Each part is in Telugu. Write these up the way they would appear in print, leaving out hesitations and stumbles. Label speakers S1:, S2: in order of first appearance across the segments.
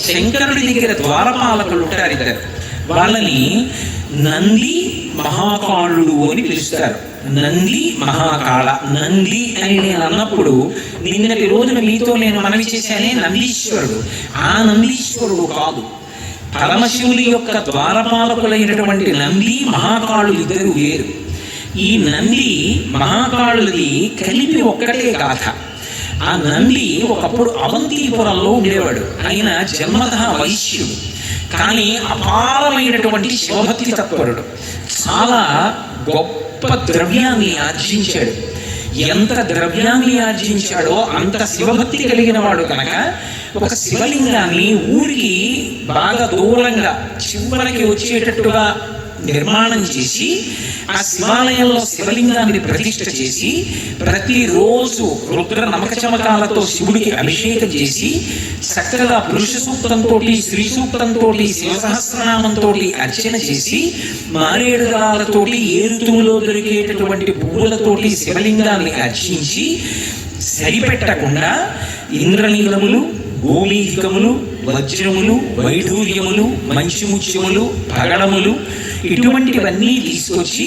S1: శంకరుడి దగ్గర ద్వారపాలకులు ఉంటారు ఇద్దరు. వాళ్ళని నంది మహాకాళుడు అని పిలుస్తారు. నంది మహాకాళ. నంది అని నేను అన్నప్పుడు నిన్నటి రోజున మీతో నేను మనవి చేశానే నందీశ్వరుడు. ఆ నందీశ్వరుడు కాదు, పరమశివుని యొక్క ద్వారపాలకులైనటువంటి నంది మహాకాళులు ఇద్దరు వేరు. ఈ నంది మహాకాళులది కలిపి ఒక్కటే గాథ. ఆ నంది ఒకప్పుడు అవంతిపురంలో ఉండేవాడు. ఆయన జన్మతః వైశ్యుడు, కానీ అపారమైనటువంటి శివభక్తి తత్పరుడు. చాలా గొప్ప ద్రవ్యాన్ని ఆర్జించాడు. ఎంత ద్రవ్యాన్ని ఆర్జించాడో అంత శివభక్తి కలిగిన వాడు కనుక ఒక శివలింగాన్ని ఊరికి బాగా దూరంగా చివరికి వచ్చేటట్టుగా నిర్మాణం చేసి ఆ శివాలయంలో శివలింగాన్ని ప్రతిష్ఠ చేసి ప్రతిరోజు రుద్ర నమక చమకాలతో శివుడికి అభిషేకం చేసి చక్కగా పురుష సూక్తంతో శ్రీ సూక్తంతో శివసహస్రనామంతో అర్చన చేసి మారేడుదళాలతోటి ఏ ఋతువులో దొరికేటటువంటి పువ్వులతోటి శివలింగాన్ని అర్చించి సరిపెట్టకుండా ఇంద్రనీలములు, గోమీధికములు, వజ్రములు, వైఢూర్యములు, మంచిముత్యములు, పగడములు ఇటువంటివన్నీ తీసుకొచ్చి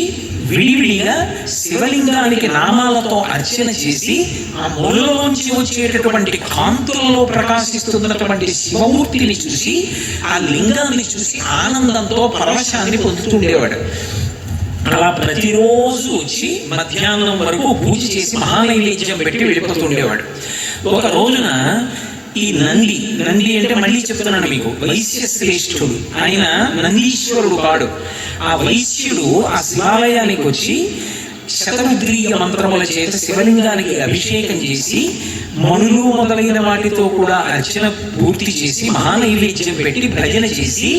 S1: విడివిడిగా శివలింగానికి నామాలతో అర్చన చేసి ఆ మొదలులోంచి వచ్చేటటువంటి కాంతులలో ప్రకాశిస్తున్నటువంటి శివమూర్తిని చూసి ఆ లింగాన్ని చూసి ఆనందంతో పరవశాన్ని పొందుతుండేవాడు. అలా ప్రతిరోజు వచ్చి మధ్యాహ్నం వరకు పూజ చేసి మహానైవేద్యం పెట్టి వెళ్ళిపోతుండేవాడు. ఒక రోజున ఈ నంది అంటే మళ్ళీ చెప్తున్నాను మీకు, వైశ్య శ్రేష్ఠుడు. ఆయన నందీశ్వరుడు కాడు. ఆ వైశ్యుడు ఆ శివాలయానికి వచ్చి శతరుద్రీయ మంత్రముల చేత శివలింగానికి అభిషేకం చేసి మణులు మొదలైన వాటితో కూడా అర్చన పూర్తి చేసి మహానైవేద్యం పెట్టి భజన చేసి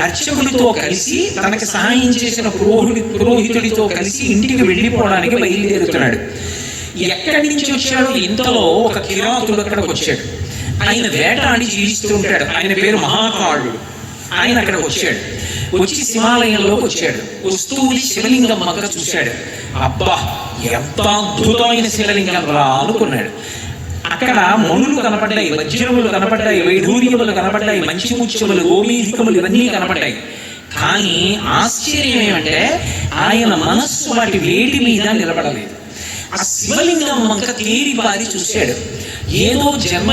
S1: అర్చకుడితో కలిసి తనకి సహాయం చేసిన పురోహితుడితో కలిసి ఇంటికి వెళ్ళిపోవడానికి బయలుదేరుతున్నాడు. ఎక్కడి నుంచి వచ్చాడో ఇంతలో ఒక కిరాతుడు అక్కడికి వచ్చాడు. ఆయన వేటాడి జీవిస్తూ ఉంటాడు. ఆయన పేరు మహాకాళుడు. ఆయన అక్కడికి వచ్చాడు. వచ్చి శివాలయంలోకి వచ్చాడు. వస్తూ శివలింగం మగ్గ చూశాడు. అబ్బా, ఎంత అద్భుతమైన శివలింగం రా అనుకున్నాడు. అక్కడ మణులు కనపడ్డాయి, వజ్రములు కనపడ్డాయి, వైఢూర్యములు కనపడ్డాయి, మంచిముత్యములు, గోమీధికములు ఇవన్నీ కనపడ్డాయి. కానీ ఆశ్చర్యం ఏమంటే ఆయన మనస్సు వాటి వేటి మీద నిలబడలేదు. ఆ శివలింగం వంక తేరిపారి చూశాడు. ఏదో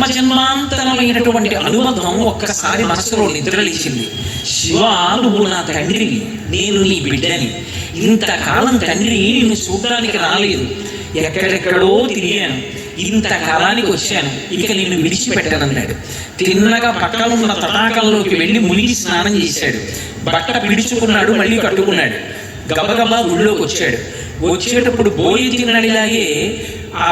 S1: జన్మాంతరమైనటువంటి అనుబంధం ఒక్కసారి మనసులో నిద్రలేచింది. శివ, నువ్వు నా తండ్రివి, నేను నీ బిడ్డని. ఇంతకాలం తండ్రి నిన్ను చూడడానికి రాలేదు, ఎక్కడెక్కడో తిరిగాను, ఇంతకాలానికి వచ్చాను, ఇక నిన్ను విడిచిపెట్టానన్నాడు. తిన్నగా పక్కన ఉన్న తటాకంలోకి వెళ్ళి మునిగి స్నానం చేశాడు. బట్ట పిడుచుకున్నాడు, మళ్ళీ కట్టుకున్నాడు. గబగబా ఊళ్ళోకి వచ్చాడు. వచ్చేటప్పుడు బోయి తినడిలాగే ఆ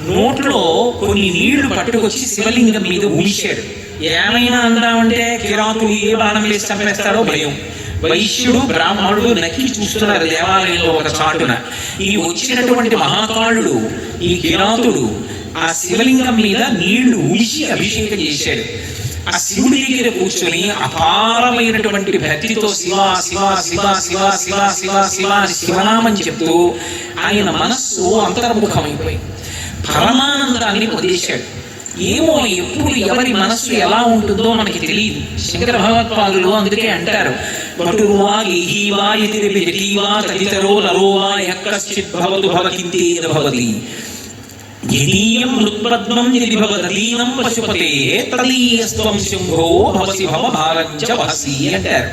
S1: నోట్లో కొన్ని నీళ్లు పట్టుకొచ్చి శివలింగం మీద ఊశాడు. ఏమైనా అందామంటే కిరాతుడు ఏ బాణం వేసి చంపేస్తాడో భయం. వైశ్యుడు, బ్రాహ్మణుడు నక్కి చూస్తున్నారు దేవాలయంలో ఒక చాటున. ఈ వచ్చినటువంటి మహాకాళుడు, ఈ కిరాతుడు ఆ శివలింగం మీద నీళ్లు ఊసి అభిషేకం చేశాడు. ఆ శివుడి దగ్గర కూర్చొని అపారమైనటువంటి భక్తితో శివ శివ శివ శివ శివ శివ శివ శివనామం చెప్తూ ఆయన మనస్సు అంతర్ముఖమైపోయి పరమానందాన్ని పొందేశాడు. ఏమో ఎప్పుడు ఎవరి మనస్సు ఎలా ఉంటుందో మనకి తెలియదు. శంకర భగవత్పాదులు అందుకే అంటారు, పటువా ఏహీవా యతిరివా తదితరో నరోవా యక్కశ్చిత్ భవతు భవకింతేన భవతి యదీయం మృత్పద్మం యది భవదీనం పశుపతే తదీయస్త్వం శంభో భవసి భవ భారంచ వహసి అంటారు.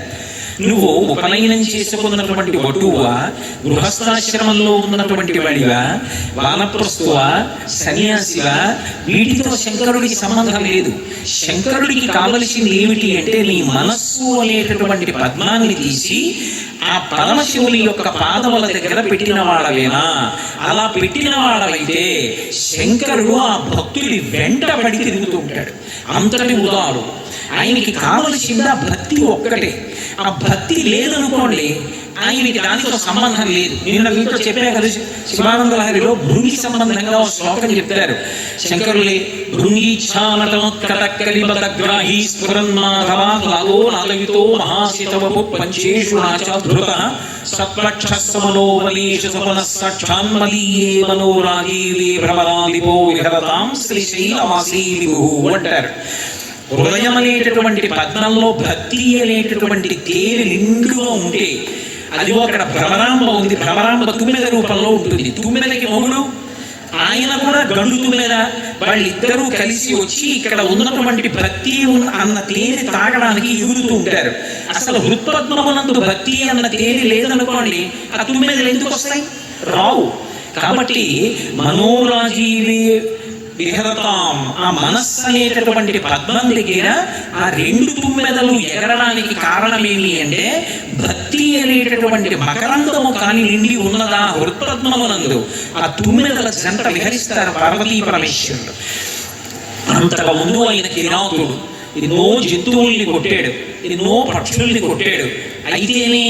S1: నువ్వు ఉపనయనం చేసుకున్నటువంటి వటువా, గృహస్థాశ్రమంలో ఉన్నటువంటి వాడివా, వానప్రస్థువా, సన్యాసివా, వీటితో శంకరుడికి సంబంధం లేదు. శంకరుడికి కావలసింది ఏమిటి అంటే నీ మనస్సు అనేటటువంటి పద్మాన్ని తీసి ఆ పరమశివుని యొక్క పాదముల దగ్గర పెట్టిన వాడవేనా? అలా పెట్టిన వాడవైతే శంకరుడు ఆ భక్తుడి వెంట పడి తిరుగుతూ ఉంటాడు. అంతటి ఉదారు. ఆయనకి కావలసింది ఆ భక్తి ఒక్కటే. ఆ భక్తి లేదనుకోండి, ఆయనకి దానితో సంబంధం లేదు. నిన్న మీతో చెప్పే కదా శివానంద లహరిలో భృంగి సంబంధంగా ఒక శ్లోకం చెప్తారు శంకరులే. భృంగీఛానటోత్కటక్కలిబతగ్రాహీ స్ఫురన్మాధవాగ్లాదో నాలవితో మహాశితవపు పంచేషు నాచాధృత సత్పక్షస్సమనోవలీషు సపనః సాక్షాన్మదీయే మనోరాజీవే భ్రమరాదిపో విహరతాం శ్రీశైలవాసీ విభుః అంటారు. హృదయం అనేటటువంటి పద్మంలో భక్తి అనేటటువంటి తేనె నిండుగా ఉంటే, అదిగో అక్కడ భ్రమరాంబ ఉంది, భ్రమరాంబ తుమ్మెద రూపంలో ఉంటుంది. తుమ్మెదకి మొగుడు ఆయన కూడా గండు తుమ్మెద. వాళ్ళిద్దరూ కలిసి వచ్చి ఇక్కడ ఉన్నటువంటి భక్తి అన్న తేనె తాగడానికి ఎగురుతూ ఉంటారు. అసలు హృత్పద్మమునందు భక్తి అన్న తేనె లేదనుకోండి, ఆ తుమ్మెదలు ఎందుకు వస్తాయి? రావు. కాబట్టి మనోరాజీవే విహరతాం, ఆ మనస్సు అనేటటువంటి పద్మం దగ్గర ఆ రెండు తుమ్మెదలు ఎగరడానికి కారణమేమి అంటే, భక్తి అనేటటువంటి మకరందము కాని నిండి ఉన్నదా హృత్పద్మమునందు, ఆ తుమ్మెదల జంట విహరిస్తారు పార్వతీ పరమేశ్వరుడు. అంతగా ముందు ఆయన కిరాతుడు ఎన్నో జంతువుల్ని కొట్టాడు, ఎన్నో పక్షుల్ని కొట్టాడు. అయితేనే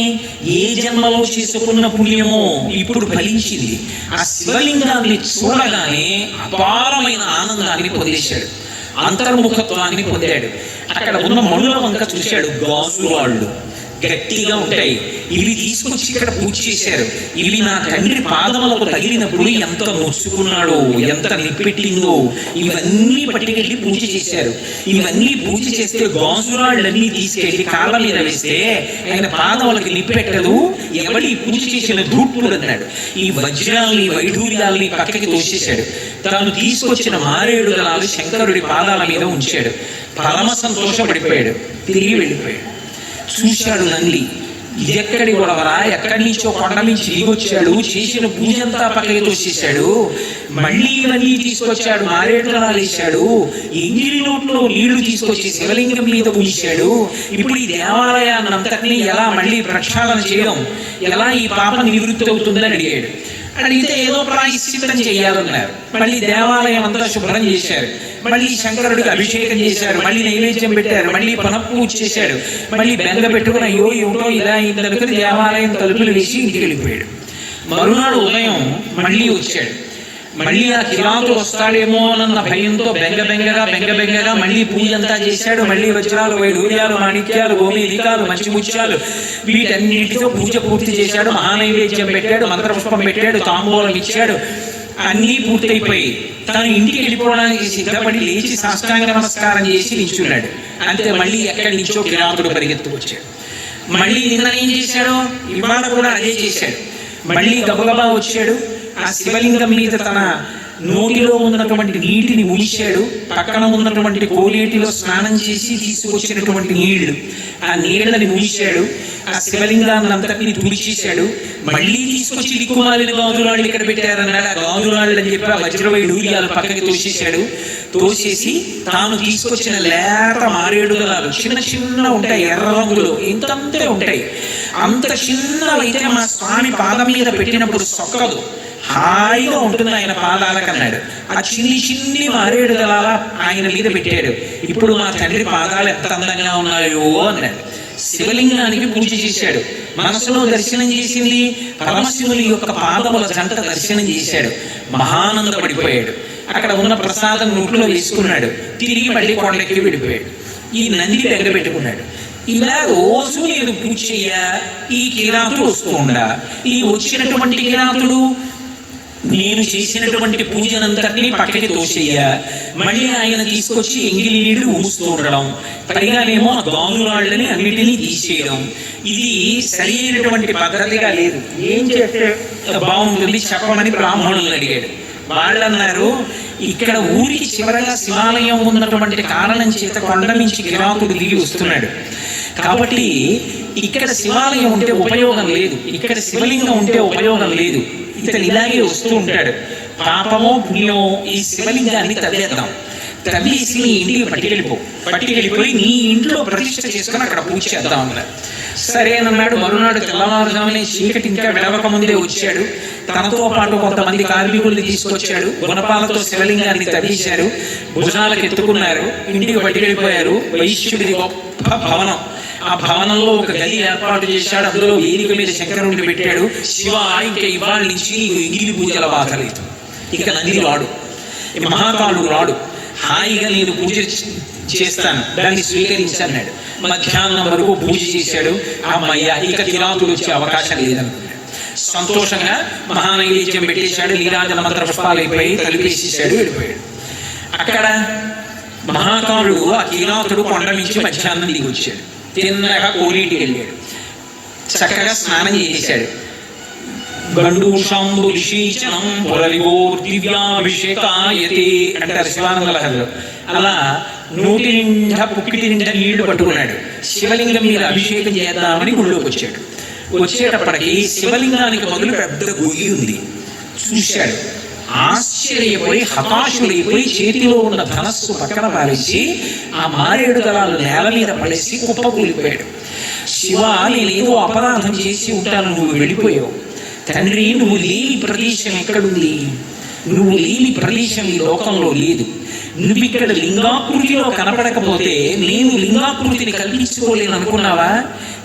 S1: ఏ జన్మలో చేసుకున్న పుణ్యమో ఇప్పుడు ఫలించింది. ఆ శివలింగాన్ని చూడగానే అపారమైన ఆనందాన్ని పొందేశాడు, అంతర్ముఖత్వాన్ని పొందాడు. అక్కడ ఉన్న మణుల వంక చూశాడు. గాజురాళ్ళు గట్టిగా ఉంటాయి, ఇవి తీసుకొచ్చి ఇక్కడ పూజ చేశారు. ఇవి నా తండ్రి పాదములకు తగిలినప్పుడు ఎంత నొచ్చుకున్నాడో, ఎంత నిప్పెట్టిందో, ఇవన్నీ పట్టుకెళ్ళి పూజ చేశారు. ఇవన్నీ పూజ చేస్తే గాజురాళ్ళన్నీ తీసుకెళ్లి కాళ్ళ మీద వేస్తే ఆయన పాదములకి నిప్పెట్టదు, ఎవడి పూజ చేసిన ధూర్తుడు అన్నాడు. ఈ వజ్రాల్ని వైఢూర్యాల్ని పక్కకి తోసేశాడు. తాను తీసుకొచ్చిన మారేడు దళాలు శంకరుడి పాదాల మీద ఉంచాడు. పరమ సంతోషపడిపోయాడు, తిరిగి వెళ్ళిపోయాడు. చూశాడు నంది, ఇదెక్కడి గొడవరా, ఎక్కడి నుంచో కొండ నుంచి దిగొచ్చాడు, చేసిన పూజంతా పక్కకి తోసేశాడు, మళ్ళీ ఇవన్నీ తీసుకొచ్చాడు, మారేడుదలాలు వేశాడు, ఎంగిలి నోట్లో నీళ్లు తీసుకొచ్చి శివలింగం మీద ఉంచాడు. ఇప్పుడు ఈ దేవాలయాన్ని అంతటినీ ఎలా మళ్ళీ ప్రక్షాళన చేయడం, ఎలా ఈ పాపం నివృత్తి అవుతుందని అడిగాడు. అడిగితే ఏదో ప్రాయశ్చిత్తం చేయాలన్నారు. మళ్ళీ దేవాలయం అంతా శుభ్రం చేశారు, మళ్ళీ శంకరుడికి అభిషేకం చేశారు, మళ్ళీ నైవేద్యం పెట్టారు, మళ్ళీ పునఃపూజ చేశాడు, మళ్ళీ బెంగ పెట్టుకుని అయ్యో ఏమిటో ఇలా అయిందనుకుని దేవాలయం తలుపులు వేసి ఇంటికి వెళ్ళిపోయాడు. మరునాడు ఉదయం మళ్ళీ వచ్చాడు. మళ్ళీ ఆ కిరాతుడు వస్తాడేమో అన్న భయంతో బెంగబెంగగా మళ్ళీ పూజ అంతా చేశాడు. మళ్ళీ వజ్రాలు, వైఢూర్యాలు, మాణిక్యాలు, గోమేధికాలు, మంచిముత్యాలు వీటన్నిటితో పూజ పూర్తి చేశాడు. మహానైవేద్యం పెట్టాడు, మంత్రపుష్పం పెట్టాడు, తాంబూలం ఇచ్చాడు. అన్నీ పూర్తయిపోయి తను ఇంటికి వెళ్ళిపోవడానికి సిద్ధపడి లేచి సాష్టాంగ నమస్కారం చేసి నిల్చున్నాడు. అంతే, మళ్ళీ ఎక్కడి నుంచో కిరాతుడు పరిగెత్తుకొచ్చాడు. మళ్ళీ నిన్న ఏం చేశాడో ఇవాళ కూడా అదే చేశాడు. మళ్ళీ గబగబా వచ్చాడు. ఆ శివలింగం మీద తన నోటిలో ఉన్నటువంటి నీటిని ఉంచాడు. పక్కన ఉన్నటువంటి కోలేటిలో స్నానం చేసి తీసుకొచ్చినటువంటి నీళ్లు, ఆ నీళ్ళని ఉంచాడు. ఆ శివలింగాన్ని అంతటిని తుడిచేశాడు. మళ్ళీ తీసుకొచ్చి దిక్కుమాలిన గాజురాళ్ళు ఇక్కడ పెట్టారన్నాడు. ఆ గాజురాళ్ళు అని చెప్పి ఆ వజ్రవైఢూర్యాలు పక్కకి తోసేశాడు. తోసేసి తాను తీసుకొచ్చిన లేత మారేడుదలాలు చిన్న చిన్న ఉంటాయి, ఎర్ర రంగులు ఇంతంతే ఉంటాయి. అంత చిన్నవైతే మా స్వామి పాదం మీద పెట్టినప్పుడు సొక్కదు, హాయిగా ఉంటుంది ఆయన పాదాలకు అన్నాడు. ఆ చిన్ని మారేడుదలాల ఆయన మీద పెట్టాడు. ఇప్పుడు మా తండ్రి పాదాలు ఎంత అందంగా ఉన్నాయో అన్నాడు. శివలింగానికి పూజ చేశాడు. మనసులో దర్శనం చేసింది పరమశివుని యొక్క పాదముల జంట దర్శనం చేశాడు. మహానందపడిపోయాడు. అక్కడ ఉన్న ప్రసాదం నోట్లో వేసుకున్నాడు. తిరిగి మళ్ళీ కొండకి వెళ్ళిపోయాడు. ఈ నంది దగ్గర పెట్టుకున్నాడు. ఇలా రోజు నేను పూజ చెయ్యా, ఈ కిరాతుడు వస్తూ ఉండా. ఈ వచ్చినటువంటి కిరాతుడు నేను చేసినటువంటి పూజనంతటినీ పక్కకి తోసేయ్యా, మళ్ళీ ఆయన తీసుకొచ్చి ఎంగిలి నీళ్లు ఊస్తూ ఉండడం, పైగానేమో ఆ గాజురాళ్ళని అన్నిటినీ తీసేయడం, ఇది సరైనటువంటి పద్ధతిగా లేదు. ఏం చేస్తే బాగుంటుంది చెప్పమని బ్రాహ్మణులను అడిగాడు. వాళ్ళన్నారు, ఇక్కడ ఊరికి చివరగా శివాలయం ఉన్నటువంటి కారణం చేత కొండ నుంచి కిరాతుడు దిగి వస్తున్నాడు. కాబట్టి ఇక్కడ శివాలయం ఉంటే ఉపయోగం లేదు, ఇక్కడ శివలింగం ఉంటే ఉపయోగం లేదు. ఇతను ఇలాగే వస్తూ ఉంటాడు. పాపమో పుణ్యమో ఈ శివలింగాన్ని తవ్వేద్దాం, తవ్వేసి నీ ఇంటికి పట్టుకెళ్ళిపోయి నీ ఇంట్లో ప్రతిష్ఠ చేసుకుని అక్కడ పూజ చేద్దాం అన్నారు. సరేనన్నాడు. మరునాడు తెల్లవారుజామునే చీకటి ఇంకా వెడవక ముందే వచ్చాడు. తనతో పాటు కొంతమంది కార్మికుల్ని తీసుకొచ్చాడు. గుణపాలతో శివలింగాన్ని తవ్వేశారు, భుజాలకు ఎత్తుకున్నారు, ఇంటికి పట్టుకెళ్ళిపోయారు. వైశ్యుడిది గొప్ప భవనం. ఆ భవనంలో ఒక గది ఏర్పాటు చేశాడు. అందులో వేదిక మీద శంకరుడిని పెట్టాడు. శివ, ఇంకా ఇవాళ నుంచి నీకు ఎంగిలి పూజల బాధ లేదు, ఇక నంది రాడు, మహాకాలుడు రాడు, హాయిగా నేను పూజ చేస్తాను, దాన్ని స్వీకరించన్నాడు. మధ్యాహ్నం వరకు పూజ చేశాడు. అమ్మయ్య, ఇక కిరాతుడు వచ్చే అవకాశం లేదనుకున్నాడు. సంతోషంగా మహానైవేద్యం పెట్టేశాడు. నీరాజన మంత్ర పుష్పాలు అయిపోయి తలుపేసేసాడు, వెళ్ళిపోయాడు. అక్కడ మహాకారుడు ఆ కీనాథుడు కొండ నుంచి మధ్యాహ్నం దిగి వచ్చాడు. తిన్నగా కోనేటికి వెళ్ళాడు. చక్కగా స్నానం చేశాడు. గండూషాంబు ఋషీచనం పురరివోర్దివ్యాభిషేకాయతే అంటారు శివానంద లహరిలో. అలా నోటి నిండా పుక్కిటి నిండా నీళ్లు పట్టుకున్నాడు. శివలింగం మీద అభిషేకం చేద్దామని గుళ్ళోకి వచ్చాడు. వచ్చేటప్పటికి శివలింగానికి మొదలు పెద్ద గొయ్యి ఉంది. చూశాడు. ఆశ్చర్యపోయి హతాశుడైపోయి చేతిలో ఉన్న ధనస్సు పక్కన పారేసి ఆ మారేడు దళాలు నేల మీద పడేసి కుప్పకూలిపోయాడు. శివ, నేనేదో అపరాధం చేసి ఉంటాను, నువ్వు వెళ్ళిపోయావు. తండ్రి, నువ్వు లేని ప్రదేశం ఎక్కడుంది? నువ్వు లేని ప్రదేశం ఈ లోకంలో లేదు. నువ్వు ఇక్కడ లింగాకృతిలో కనపడకపోతే నేను లింగాకృతిని కల్పించుకోలేను అనుకున్నావా?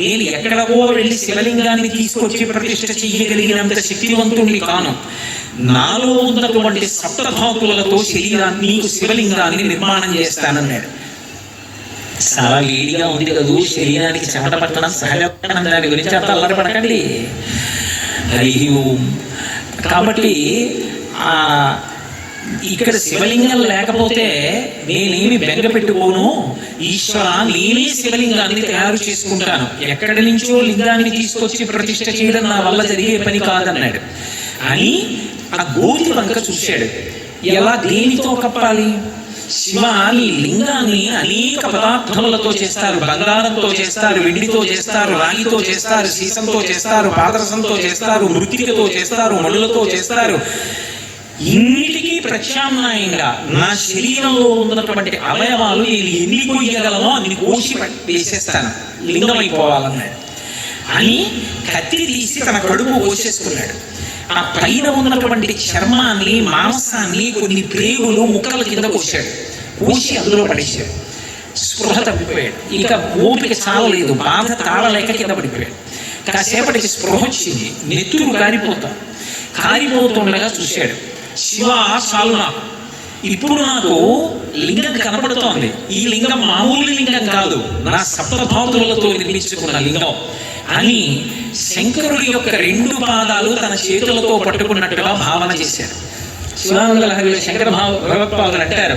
S1: నేను ఎక్కడికో వెళ్ళి శివలింగాన్ని తీసుకొచ్చి ప్రతిష్ఠ చెయ్యగలిగినంత శక్తివంతుణ్ణి కాను. నాలో ఉన్నటువంటి సప్తధాతువులతో శరీరాన్ని, నీకు శివలింగాన్ని నిర్మాణం చేస్తానన్నాడు. చాలా వేడిగా ఉంది కదూ, శరీరానికి చెమట పట్టడం సహజం. దాని గురించి అంత అల్లరిపడకండి. హరి ఓం. కాబట్టి ఇక్కడ శివలింగం లేకపోతే నేనేమి బెంగ పెట్టుకోను. ఈశ్వర, నేనే శివలింగాన్ని తయారు చేసుకుంటాను. ఎక్కడి నుంచో లింగాన్ని తీసుకొచ్చి ప్రతిష్ఠ చేయడం నా వల్ల జరిగే పని కాదన్నాడు. అని ఆ గోతి వంక చూశాడు. ఎలా, దేనితో కప్పాలి? శివ, నీ లింగాన్ని అనేక పదార్థములతో చేస్తారు. బంగారంతో చేస్తారు, వెండితో చేస్తారు, రాగితో చేస్తారు, సీసంతో చేస్తారు, పాదరసంతో చేస్తారు, మృత్తికతో చేస్తారు, మణులతో చేస్తారు. ఇన్నిటికీ ప్రత్యామ్నాయంగా నా శరీరంలో ఉన్నటువంటి అవయవాలు నేను ఎన్ని కొయ్యగలనో అన్ని కోసి వేసేస్తాను, లింగం అయిపోవాలన్నాడు. అని కత్తి తీసి తన కడుపు కోసేసుకున్నాడు. ఆ పైన ఉన్నటువంటి చర్మాన్ని, మాంసాన్ని, కొన్ని ప్రేగులు ముక్కల కింద కోసాడు. కోసి అందులో పడేశాడు. స్పృహ తప్పిపోయాడు. ఇక ఓపిక చాలలేదు, బాధ తాళలేక కింద పడిపోయాడు. కాసేపటికి స్పృహ వచ్చింది. నెత్తురు కారిపోతుండగా చూశాడు. శివ, చాలు, నాకు ఇప్పుడు నాకు లింగం కనపడుతోంది. ఈ లింగం మామూలు లింగం కాదు, నా సప్తధాతువులతో నిర్మించుకున్న లింగం అని శంకరుడి యొక్క 2 పాదాలు తన చేతులతో పట్టుకున్నట్టుగా భావన చేశారు. శివానంద లహరిలో శంకర భగవత్పాదులు అంటారు,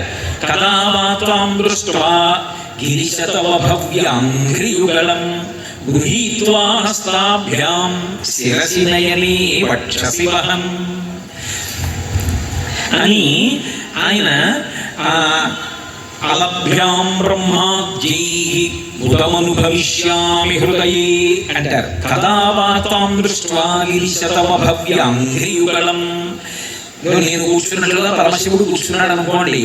S1: కదా వాత్వాం దృష్ట్వా గిరిశతవ భవ్యాంఘ్రియుగళం గృహీత్వా హస్తాభ్యాం శిరసి నయనే వక్షసి వహం అని ఆయన అలభ్యాం బ్రహ్మాద్యైః ఉదమనుభవిష్యామి హృదయే అంటారు. కదా వాతాం దృష్ట్వా గిరిశతవ భవ్యాంఘ్రియుగళం. నేను కూర్చున్నట్లుగా పరమశివుడు కూర్చున్నాడు అనుకోండి.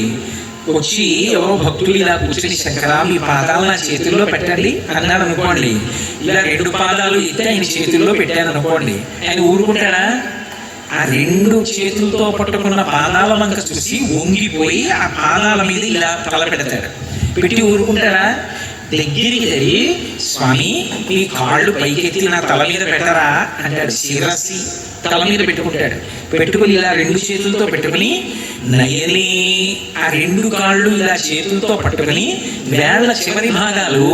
S1: వచ్చి ఎవరో భక్తులు ఇలా కూర్చుని, శంకరా, మీ పాదాలు నా చేతుల్లో పెట్టండి అన్నాడు అనుకోండి. ఇలా 2 పాదాలు ఎత్తి ఆయన చేతుల్లో పెట్టాను అనుకోండి. ఆయన ఊరుకుంటాడా? ఆ 2 చేతులతో పట్టుకున్న పాదాల వంక చూసి వంగిపోయి ఆ పాదాల మీద ఇలా తల పెడతాడు. పెట్టి ఊరుకుంటాడా? దగ్గరికి జరిగి, స్వామి, ఈ కాళ్ళు పైకెత్తి నా తల మీద పెట్టరా అంటాడు. శిరసి తల మీద పెట్టుకుంటాడు. పెట్టుకుని ఇలా 2 చేతులతో పెట్టుకుని నయనే ఆ 2 కాళ్ళు ఇలా చేతులతో పట్టుకుని వేళ్ల చివరి భాగాలు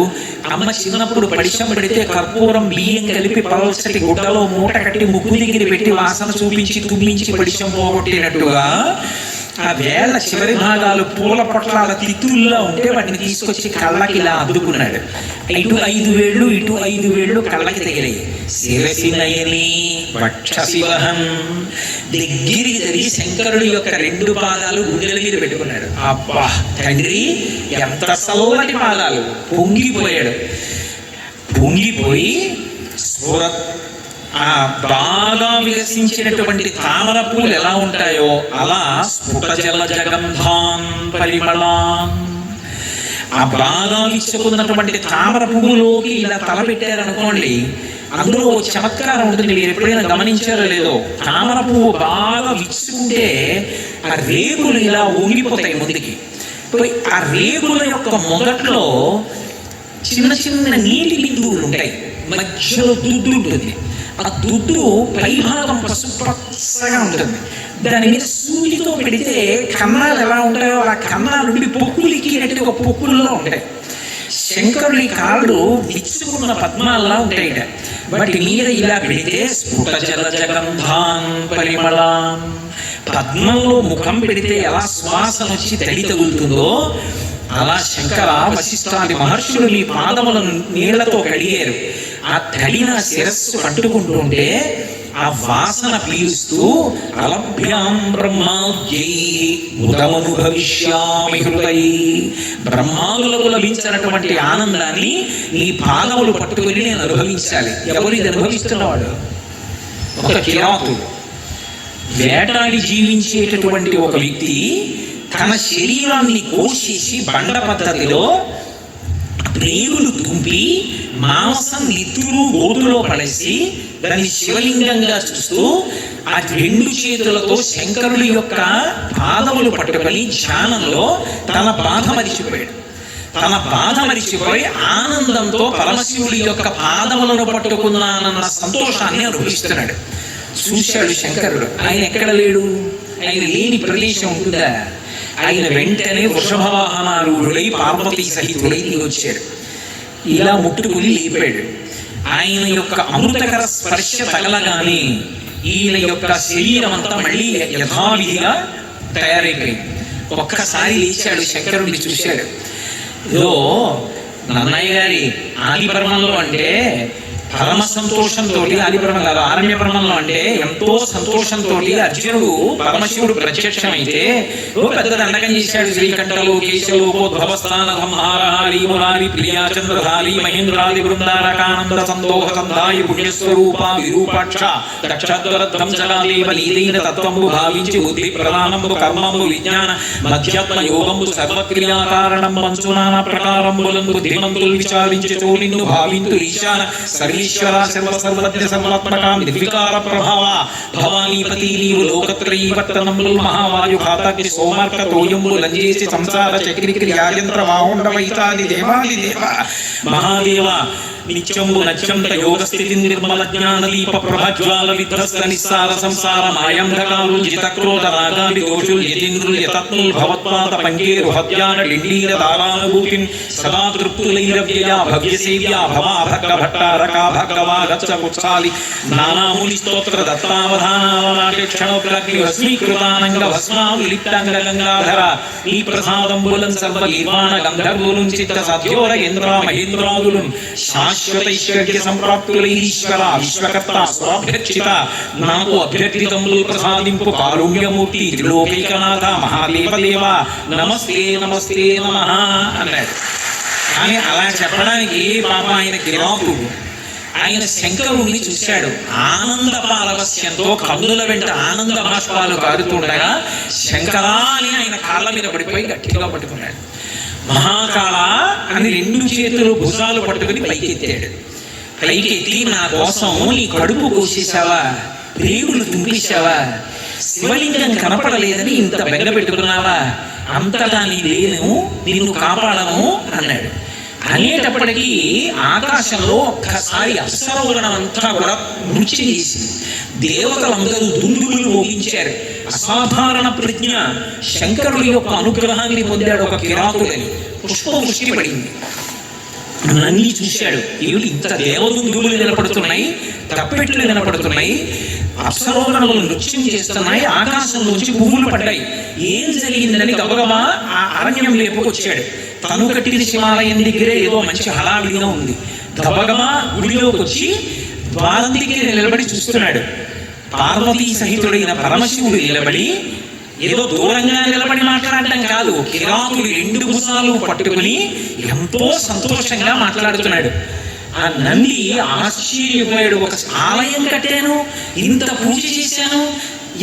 S1: అమ్మ చిన్నప్పుడు పడిశం పెడితే కర్పూరం బియ్యం కలిపి పలసటి గుడ్డలో మూట కట్టి ముక్కు దగ్గర పెట్టి వాసన చూపించి తుమ్మించి పడిశం పోగొట్టినట్టుగా ఆ వేళ్ల చివరి భాగాలు పూల పొట్లాల తిత్తుల్లో ఉంటే వాటిని తీసుకొచ్చి కళ్ళకి ఇలా అద్దుకున్నాడు. ఇటు 5 వేళ్ళు, ఇటు 5 వేళ్ళు కళ్ళకి తగిలాయి. శిరసి నయని వక్షసి వహం. దగ్గరికి జరిగి శంకరుడి యొక్క 2 పాదాలు గుండెల మీద పెట్టుకున్నాడు. అబ్బా తండ్రి, ఎంత చల్లటి పాదాలు! పొంగిపోయాడు. పొంగిపోయి ఆ బాగా వికసించినటువంటి తామర పూలు ఎలా ఉంటాయో అలా స్ఫుట జల జగంధాన్ పరిమళాన్. ఆ బాగా విచ్చుకున్నటువంటి తామర పువ్వులోకి ఇలా తల పెట్టారనుకోండి, అందులో చమత్కారం ఉంటుంది. మీరు ఎప్పుడైనా గమనించారో లేదో, తామర పువ్వు బాగా విచ్చుకుంటే ఆ రేకులు ఇలా ఊగిపోతాయి ముందుకి. ఆ రేకుల యొక్క మొదట్లో చిన్న చిన్న నీటి బిందువులు ఉంటాయి, మధ్యలో దుడ్డు ఉంటుంది. ఆ దుడ్డు పైభాగం పసుపచ్చగా ఉంటుంది. దాని మీద సూదితో పెడితే కన్నాలు ఎలా ఉంటాయో ఆ కన్నాలు నుండి పొక్కులిక్కినట్టుగా పొక్కుల్లో ఉంటాయి. శంకరుడి కాళ్ళు విచ్చుకున్న పద్మాల్లా ఉంటాయిట. వాటి మీద ఇలా పెడితే స్ఫుట జల జగంధాన్ పరిమళాన్. పద్మంలో ముఖం పెడితే ఎలా శ్వాస వచ్చి తడి తగులుతుందో అలా శంకర వశిష్ఠాది మహర్షులు నీ పాదములను నీళ్లతో కడిగారు. ఆ తడిన శిరస్సు పట్టుకుంటుంటే ఆ వాసన పీలుస్తూ అలభ్యాం బ్రహ్మాద్యై ఉదమనుభవిష్యామి హృదై, బ్రహ్మాదులకు లభించినటువంటి ఆనందాన్ని నీ పాదములు పట్టుకుని నేను అనుభవించాలి. ఎవరు ఇది అనుభవిస్తున్నవాడు? ఒక కిరాతుడు, వేటాడి జీవించేటటువంటి ఒక వ్యక్తి తన శరీరాన్ని కోసేసి బండ పద్ధతిలో ప్రేగులు తుంపి మాంసం నెత్తురు గోతులో పడేసి దాన్ని శివలింగంగా చూస్తూ ఆ రెండు చేతులతో శంకరుడి యొక్క పాదములు పట్టుకొని ధ్యానంలో తన బాధ మరిచిపోయాడు. తన బాధ మరిచిపోయి ఆనందంతో పరమశివుడి యొక్క పాదములను పట్టుకున్నానన్న సంతోషాన్ని అనుభవిస్తున్నాడు. చూశాడు శంకరుడు, ఆయన ఎక్కడ లేడు? ఆయన లేని ప్రదేశం ఉంటుందా? ఆయన వెంటనే వృషభవాహనారూఢుడై పార్వతీ సహితుడై వచ్చాడు. ఇలా ముట్టుకుని లేపాడు. ఆయన యొక్క అమృతకర స్పర్శ తగలగానే ఈయన యొక్క శరీరం అంతా మళ్ళీ యథావిధిగా తయారైపోయింది. ఒక్కసారి లేచాడు, శంకరుడిని చూశాడు. ఇదో నన్నయ్య గారి ఆదిపర్వంలో అంటే పరమ సంతోషంతో, ఆదిపర్వం కాదు ఆరణ్య పర్వంలో అంటే ఎంతో సంతోషంతో అర్జునుడు పరమశివుడు ప్రత్యక్షమైతే పెద్ద దండకం చేశాడు. శ్రీకంఠలు కేశలోకోద్భవస్థాన సంహారహారి మురారి ప్రియాచంద్రధారి మహేంద్రాది బృందారకానంద సందోహ సంధాయి పుణ్యస్వరూప విరూపాక్ష దక్షధ్వరధ్వంసకాదేవ లీలైన తత్వము భావించి బుద్ధి ప్రధానము కర్మము విజ్ఞాన మధ్యాత్మ యోగము సర్వక్రియాకారణం మంచునాన ప్రకారములను బుద్ధిమంతులు విచారించి చోనిన్ను భావింతు ఈశాన సర్వేశ్వర సర్వసర్వజ్ఞ సర్వాత్మక నిర్వికార ప్రభావ భవానీపతి నీవు లోకత్రయీవర్తనములు మహావాయు ఘాతాగ్ని సోమర్క తోయంబు లంజేసి సంసార చక్రి క్రియాయంత్ర వాహుండవైతాది దేవాది దేవ మహాదేవ నిత్యంబు నత్యంత యోగ స్థితి నిర్మల జ్ఞాన దీప ప్రభజ్వాల విధ్వస్త నిస్సార సంసార మాయంధకాలు జితక్రోధ రాగాది దోషులు యతీంద్రులు యతత్నులు భవత్పాద పంకేరు హత్యాన డిండీర దారానుభూతిన్ సదా తృప్తులైరవ్యయా భవ్యసేవ్యా భవా భక్త భట్టారకా భగవా గచ్చ కుత్సాలి నానాముని స్తోత్ర దత్తావధానావనాటి క్షణోగ్రగ్ని భస్మీకృతానంగ భస్మా విలిప్తాంగ గంగాధర ఈ ప్రసాదంబులం సర్వ నిర్వాణ గంధర్వులుం చిత్త సద్యోర ఇంద్ర మహేంద్రాదులుం శాశ్వతైశ్వర్య సంప్రాప్తులైరీశ్వర విశ్వకర్త స్వాభ్యర్చిత నాకు అభ్యర్థితములు ప్రసాదింపు కారుణ్యమూర్తి త్రిలోకైకనాథ మహాదేవదేవ నమస్తే నమస్తే నమః అన్నాడు. కానీ అలా చెప్పడానికి పాప ఆయన కిరాతుడు, ఆయన శంకరుణ్ణి చూశాడు. ఆనంద పారవస్యంతో కన్నుల వెంట ఆనంద బాష్పాలు కారుతుండగా శంకరా అని ఆయన కాళ్ళ మీద పడిపోయి గట్టిగా పట్టుకున్నాడు. మహాకాళ అని రెండు చేతులు భుజాలు పట్టుకుని పైకెత్తాడు. పైకెత్తి నా కోసం నీ కడుపు కోసేసావా, ప్రేగులు తుంపేశావా, శివలింగం కనపడలేదని ఇంత బెంగ పెట్టుకున్నావా, అంతటా నీ లేను, నిన్ను కాపాడను అన్నాడు. అనేటప్పటికీ ఆకాశంలో ఒక్కసారి అప్సరవర్ణం అంతా కూడా నృత్యం చేసింది. దేవతలందరూ దుందుగులు మోగించారు. అసాధారణ ప్రజ్ఞ, శంకరుడి యొక్క అనుగ్రహాన్ని పొందాడు ఒక కిరాతుడని. పుష్పవృష్టి పడింది. నంది చూశాడు, ఏమిటి ఇంత దేవదుందుగులు వినపడుతున్నాయి, తప్పెట్లు వినపడుతున్నాయి, అప్సరోగణములు నృత్యం చేస్తున్నాయి, ఆకాశంలోంచి పువ్వులు పడ్డాయి, ఏం జరిగిందని గబగబా ఆ అరణ్యం లేపుకొచ్చాడు. తను కట్టిన శివాలయం దగ్గరే ఏదో మంచి హడావిడిగా ఉంది. గబగబా గుడిలోకి వచ్చి ద్వారం దగ్గర నిలబడి చూస్తున్నాడు. పార్వతీ సహితుడైన పరమశివుడు నిలబడి ఏదో దూరంగా నిలబడి మాట్లాడటం కాదు, కిరాతుడు రెండు భుజాలు పట్టుకుని ఎంతో సంతోషంగా మాట్లాడుతున్నాడు. ఆ నంది ఆశ్చర్యపోయాడు. ఒక ఆలయం కట్టాను, ఇంత పూజ చేశాను,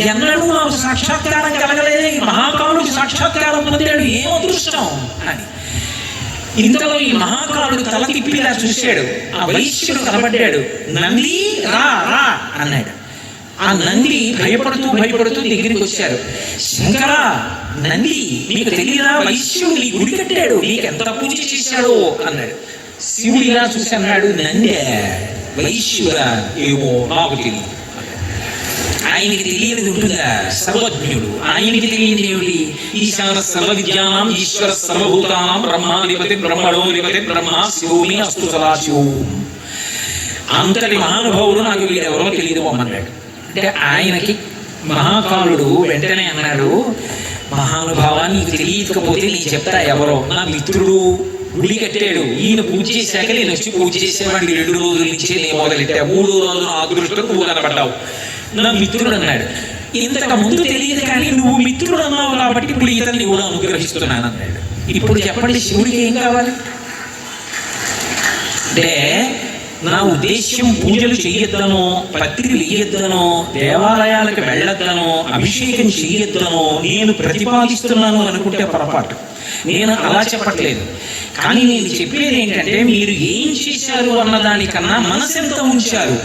S1: ఎన్నడూ నాకు సాక్షాత్కారం కలగలేదు, ఈ మహాకాలుడు సాక్షాత్కారం పొందాడు, ఏం అదృష్టం అని. ఇంతలో ఈ మహాకాలుడు తల తిప్పిలా చూశాడు. ఆ వైశ్యుడు కనబడ్డాడు. నంది రా రా అన్నాడు. ఆ నంది భయపడుతూ దగ్గరికి వచ్చారు. శంకర, నంది నీకు తెలియదా, వైశ్యుడు నీ గుడి కట్టాడు, నీకు ఎంత పూజ చేశాడో అన్నాడు. శివుడు ఇలా చూసి అన్నాడు, నందే వైశ్యుడా, ఏమో నాకు తెలియదు. ఆయనకి తెలియనిది ఉంటుందా? సర్వజ్ఞుడు. ఆయనకి తెలియనిది ఏమిటి? ఈశాన సర్వ విద్యానాం ఈశ్వర సర్వభూతానాం బ్రహ్మాధిపతి బ్రహ్మణోధిపతి బ్రహ్మ శివోమి అస్తు సదాశివం. అంతటి మహానుభావుడు నాకు వీరెవరో తెలియదు అన్నాడు. అంటే ఆయనకి మహాకాలుడు వెంటనే అన్నాడు, మహానుభావా, నీకు తెలియకపోతే నేను చెప్తా ఎవరో. నా మిత్రుడు గుడి కట్టాడు, ఈయన పూజ చేశాక నేను వచ్చి పూజ చేసేవాడిని 2 రోజుల నుంచి నేను మొదలెట్టా. 3వ రోజు నా అదృష్టం నువ్వు కనబడ్డావు. నా మిత్రుడు అన్నాడు. ఇంతకు ముందు తెలియదు కానీ నువ్వు మిత్రుడు అన్నావు కాబట్టి ఇప్పుడు ఇతన్ని కూడా అనుగ్రహిస్తున్నాను అన్నాడు. ఇప్పుడు చెప్పండి, శివుడికి ఏం కావాలి? అంటే నా ఉద్దేశ్యం పూజలు చెయ్యొద్దనో, పత్రికలు వేయొద్దనో, దేవాలయాలకు వెళ్ళొద్దనో, అభిషేకం చెయ్యొద్దనో నేను ప్రతిపాదిస్తున్నాను అనుకుంటే పొరపాటు. నేను అలా చెప్పట్లేదు. కానీ నేను చెప్పేది ఏంటంటే, మీరు ఏం చేశారు అన్నదానికన్నా మనసు ఎంత ఉంచారు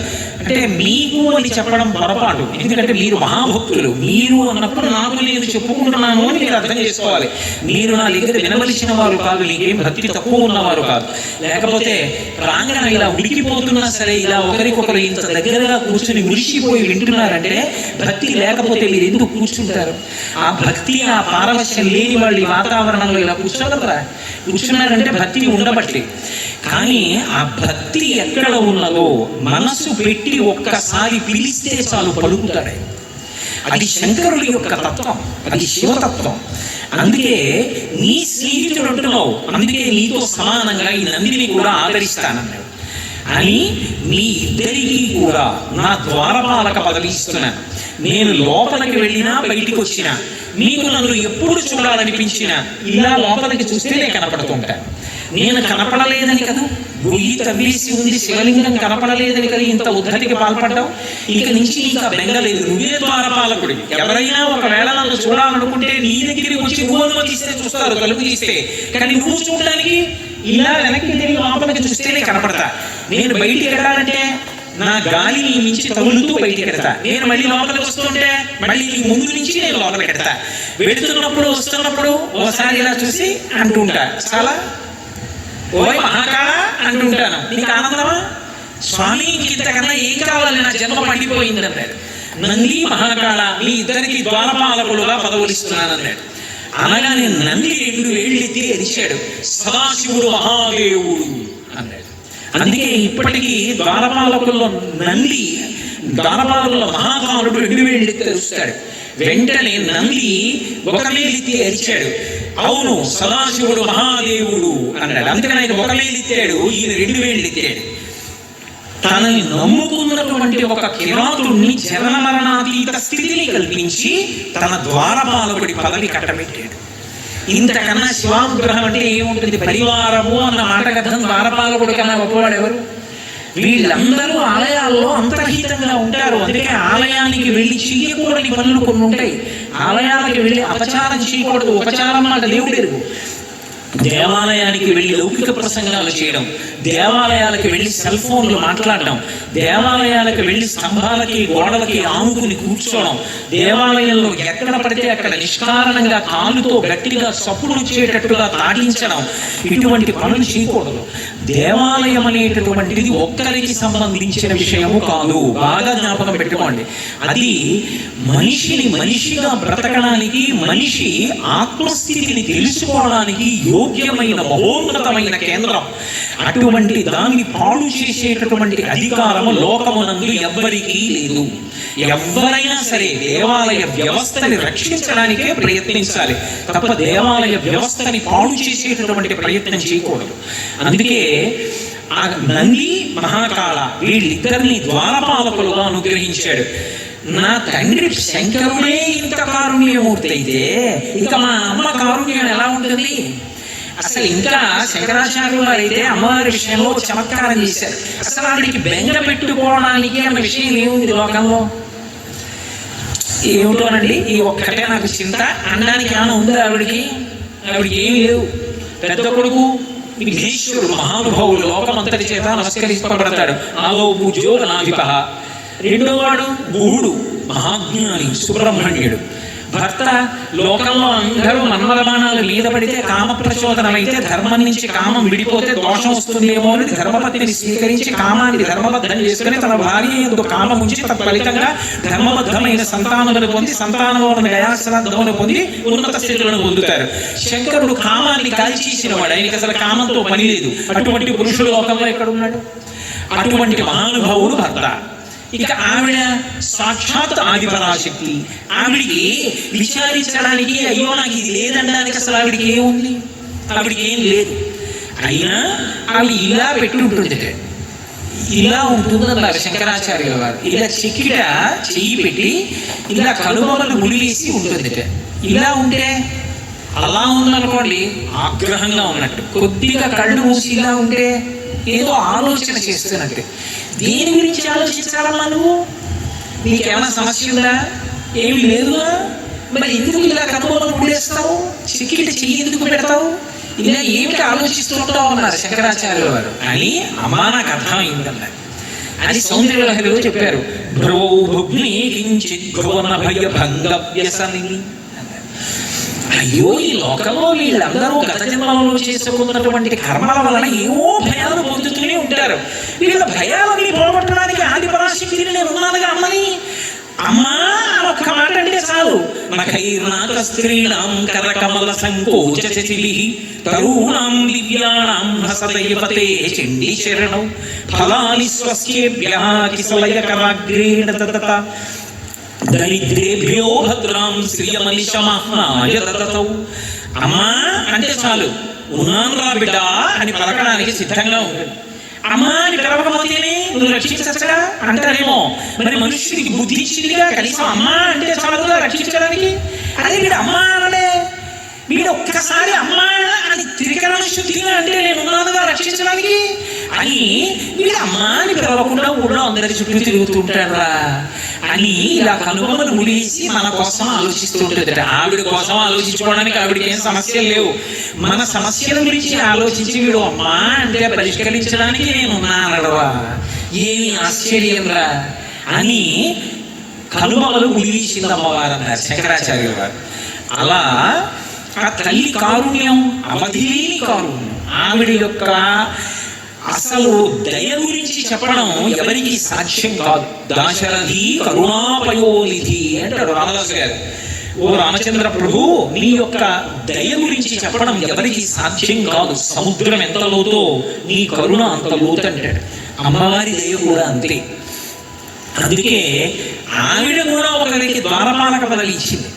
S1: అంటే మీకు అని చెప్పడం పొరపాటు. ఎందుకంటే మీరు మహాభక్తులు. మీరు అన్నప్పుడు నాకు నేను చెప్పుకుంటున్నాను అని మీరు అర్థం చేసుకోవాలి. మీరు నా దగ్గర వినవలసిన వారు కాదు, నీకేం భక్తి తక్కువ ఉన్నవారు కాదు. లేకపోతే ప్రాంగణం ఇలా ఉడికిపోతున్నా సరే ఇలా ఒకరికొకరు ఇంత దగ్గరగా కూర్చుని మురిసిపోయి వింటున్నారంటే భక్తి లేకపోతే మీరు ఎందుకు కూర్చుంటారు? ఆ భక్తి, ఆ పారవశ్యం లేని వాళ్ళు ఈ వాతావరణంలో ఇలా కూర్చోగలరా? కూర్చున్నారంటే భక్తి ఉండబట్టి. కానీ ఆ భక్తి ఎక్కడ ఉన్నదో మనసు పెట్టి ఒక్కసారి పిలిస్తే చాలు పలుకుతాడు. అది శంకరుడి యొక్క తత్వం, అది శివతత్వం. అందుకే నీ స్నేహితుడు అంటున్నావు, అందుకే నీతో సమానంగా ఈ నందిని కూడా ఆదరిస్తానన్నాడు. అని మీ ఇద్దరికీ కూడా నా ద్వారపాలక పదవి ఇస్తున్నాను. నేను లోపలికి వెళ్ళినా బయటికి వచ్చినా మీకు నన్ను ఎప్పుడు చూడాలనిపించినా ఇలా లోపలికి చూస్తేనే కనపడుతుంటాను. నేను కనపడలేదని కదా, గొయ్యి తవ్వేసి ఉంది శివలింగం కనపడలేదని కదా ఇంత ఉద్ధతికి పాల్పడ్డావు. ఇక నుంచి ఇంకా బెంగలేదు, నువ్వే ద్వారపాలకుడి. ఎవరైనా ఒకవేళ నన్ను చూడాలనుకుంటే నీ దగ్గరికి వచ్చి నువ్వు అనుమతిస్తే చూస్తారు, తలుపు తీస్తే. కానీ నువ్వు చూడడానికి ఇలా వెనక్కి తిరిగి లోపలికి చూస్తేనే కనపడతా. నేను బయటికి వెళ్ళాలంటే నా గాలిని మించి తగులుతూ బయటికి ఎడతా. నేను మళ్ళీ లోపలికి వస్తుంటే మళ్ళీ నీ ముందు నుంచి నేను లోపలికి ఎడతా. వెళుతున్నప్పుడు వస్తున్నప్పుడు ఒకసారి ఇలా చూసి అంటుంటా, చాలా ఓయ్ మహాకాళ అంటుంటాను. నీకు ఆనందమా? స్వామి ఇంతకన్నా ఏం కావాలి, నా జన్మ పండిపోయింది అన్నాడు. నంది మహాకాళ మీ ఇద్దరికి ద్వారపాలకులుగా పదవులు ఇస్తున్నానన్నాడు. అనగానే నంది 2 వేళ్ళెత్తి అరిచాడు, సదాశివుడు మహాదేవుడు అన్నాడు. అందుకే ఇప్పటికీ ద్వారపాలకుల్లో నంది, ద్వారపాలకుల్లో మహాకాలుడు 2 వేళ్ళెత్తి అరుస్తాడు. వెంటనే నంది ఒక వేలెత్తి అరిచాడు, అవును సదాశివుడు మహాదేవుడు అన్నాడు. అందుకని ఆయన ఒక వేలెత్తాడు, ఈయన 2 వేళ్ళెత్తాడు. తనని నమ్ముకున్నటువంటి ఒక కిరాతుడిని జనన మరణాతీత స్థితిని కల్పించి తన ద్వారపాలకుడి పదవి కట్టబెట్టాడు. ఇంతకన్నా శివానుగ్రహం అంటే ఏముంటుంది? పరివారము అన్న మాట కథం ద్వారపాలకుడి కన్నా గొప్పవాడు ఎవరు? వీళ్ళందరూ ఆలయాల్లో అంతర్హితంగా ఉంటారు. అందుకే ఆలయానికి వెళ్ళి చేయకూడని పనులు కొన్ని ఉంటాయి. ఆలయాలకు వెళ్ళి అపచారం చేయకూడదు. ఉపచారం మాట దేవుడు ఎరుగు. దేవాలయానికి వెళ్ళి లౌకిక ప్రసంగాలు చేయడం, దేవాలయాలకు వెళ్ళి సెల్ ఫోన్లు మాట్లాడడం, దేవాలయాలకు వెళ్ళి స్తంభాలకి గోడలకి ఆనుకుని కూర్చోవడం, దేవాలయంలో ఎక్కడ పడితే అక్కడ నిష్కారణంగా కాలుతో గట్టిగా చప్పుడు వచ్చేటట్టుగా తాటించడం, ఇటువంటి పనులు చేయకూడదు. దేవాలయం అనేటటువంటిది ఒక్కరికి సంబంధించిన విషయము కాదు. బాగా జ్ఞాపకం పెట్టుకోండి. అది మనిషిని మనిషిగా బ్రతకడానికి, మనిషి ఆత్మస్థితిని తెలుసుకోవడానికి యోగ్యమైన మహోన్నతమైన కేంద్రం. అటువంటి దాన్ని పాడు చేసేటటువంటి అధికారము లోకమునందు ఎవ్వరికీ లేదు. ఎవరైనా సరే దేవాలయ వ్యవస్థని రక్షించడానికే ప్రయత్నించాలి తప్ప దేవాలయ వ్యవస్థని పాడు చేసేటటువంటి ప్రయత్నం చేయకూడదు. అందుకే ఆ నంది మహాకాళ వీళ్ళిద్దరిని ద్వారపాలకులుగా అనుగ్రహించాడు. నా తండ్రి శంకరుడే ఇంత కారుణ్యమూర్తి అయితే ఇక మా అమ్మ కారుణ్యం ఎలా ఉంటుంది? అసలు ఇంకా శంకరాచార్యులు వారు అయితే అమ్మవారి విషయంలో చమత్కారం చేశారు. అసలు ఆవిడికి బెంగ పెట్టుకోవడానికి అన్న విషయం ఏముంది లోకంలో? ఏమిటోనండి, ఈ ఒక్కటే నాకు చింత అనడానికి ఏమైనా ఉందా ఆవిడికి? ఆవిడికి ఏమి లేవు. పెద్ద కొడుకు విఘ్నేశ్వరుడు మహానుభావుడు, లోకమంతటి చేత నమస్కరింపబడతాడు. ఆదో పూజ్యో నాధిపః. రెండో వాడు గుహుడు, మహాజ్ఞాని సుబ్రహ్మణ్యుడు. భర్త లోకంలో అందరూ మన్మథ బాణాలు మీద పడితే కామ ప్రచోదనం అయితే ధర్మం నుంచి కామం విడిపోతే దోషం వస్తుందేమో అని ధర్మపత్నిని స్వీకరించి కామాన్ని ధర్మబద్ధం చేసుకుని తన భార్య యందు కామం ఉంచి తత్ఫలితంగా ధర్మబద్ధమైన సంతానములను పొంది సంతానములను గయాశ్రాద్ధమును పొంది ఉన్నత స్థితులను పొందుతారు. శంకరుడు కామాన్ని కాల్చేసిన వాడు, ఆయనకి అసలు కామంతో పని లేదు. అటువంటి పురుషుడు లోకంలో ఎక్కడున్నాడు? అటువంటి మహానుభావుడు భర్త. ఇక ఆవిడ సాక్షాత్ ఆదిపరాశక్తి. ఆవిడికి విచారించడానికి అయ్యో నాకు ఇది లేదనడానికి అసలు ఆవిడికి ఏముంది? ఆవిడికి ఏం లేదు. అయినా ఆవిడ ఇలా పెట్టి ఉంటుంది, ఇలా ఉంటుందన్నారు శంకరాచార్యుల వారు. ఇలా చెక్కిట చెయ్యి పెట్టి ఇలా కనుబొమ్మలు ముడివేసి ఉంటుంది. ఇలా ఉంటే అలా ఉందనుకోండి ఆగ్రహంగా ఉన్నట్టు, కొద్దిగా కళ్ళు మూసి ఇలా ఉంటే ఏదో ఆలోచన చేస్తున్నట్టు. దేని గురించి ఆలోచించాలమ్మా నువ్వు? నీకేమైనా సమస్య ఉందా? ఏమి లేదుగా, మరి ఎందుకు ఇలా కనుబొమ్మలు ముడివేస్తావు? చెక్కిట చెయ్యి ఎందుకు పెడతావు? ఇలా ఏమిటి ఆలోచిస్తుంటావు అన్నారు శంకరాచార్యుల వారు. అని అమ్మా నాకు అర్థమైందన్నారు. అది సౌందర్యలహరిలో చెప్పారు. అయ్యో ఈ లోకంలో వీళ్ళందరూ గత జన్మలలో చేసుకున్నటువంటి కర్మల వలన ఏవో భయాలు పొందుతూనే ఉంటారు. వీళ్ళ భయాలని పోగొట్టడానికి ఆదిపరాశక్తిని నేను ఉన్నానుగా అమ్మని. అమ్మా ఒక్క మాట అంటే చాలు. నఖైర్నాథ స్త్రీణాం కరకమల సంకోచశిలి తరుణాం దివ్యాణాం హసదైవతే చండీ శరణౌ ఫలాని స్వస్యేభ్యః కిసలయకరాగ్రేణ దదత దరిద్రేభ్యో భద్రాం శ్రియమనిశమహ్నాయ దదతౌ. అమ్మా అంటే చాలు, ఉన్నాను రా బిడ్డ అని పలకడానికి సిద్ధంగా ఉంటుంది. అమ్మా అని పిలవకపోతేనే నువ్వు రక్షించచ్చుగా అంటారేమో. మరి మనుష్యుడికి బుద్ధి ఇచ్చిందిగా, కనీసం అమ్మా అంటే చాలుగా రక్షించడానికి. అదే వీడు అమ్మా అనలే, వీడు ఒక్కసారి అమ్మా అని త్రికరణ శుద్ధిగా అంటే నేను ఉన్నానుగా రక్షించడానికి అని వీడు అమ్మా అని పిలవకుండా ఊళ్ళో అందరి చుట్టూ తిరుగుతుంటారా అని ఇలా కనుబొమ్మలు ముడివేసి మన కోసం ఆలోచిస్తుంటుంది. ఆవిడ కోసం ఆలోచించుకోవడానికి ఆవిడకి ఏం సమస్యలు లేవు. మన సమస్యల గురించి ఆలోచించి వీడు అమ్మా అంటే పరిష్కరించడానికి నేను ఉన్నానడవా, ఏమి ఆశ్చర్యం రా అని కనుబొమ్మలు ముడివేసింది అమ్మవారు అన్నారు శంకరాచార్యుల వారు. అలా ఆ తల్లి కారుణ్యం అవధిలేని కారుణ్యం. ఆవిడ యొక్క అసలు దయ గురించి చెప్పడం ఎవరికి సాధ్యం కాదు. దాశరథి కరుణాపయోనిధి అంటాడు రామదాసు గారు. ఓ రామచంద్ర ప్రభు, నీ యొక్క దయ గురించి చెప్పడం ఎవరికి సాధ్యం కాదు. సముద్రం ఎంత లోతో నీ కరుణ అంత లోతు అంటాడు. అమ్మవారి దయ కూడా అంతే. అందుకే ఆవిడ కూడా ఒకరికి ద్వారపాలక పదవి ఇచ్చింది.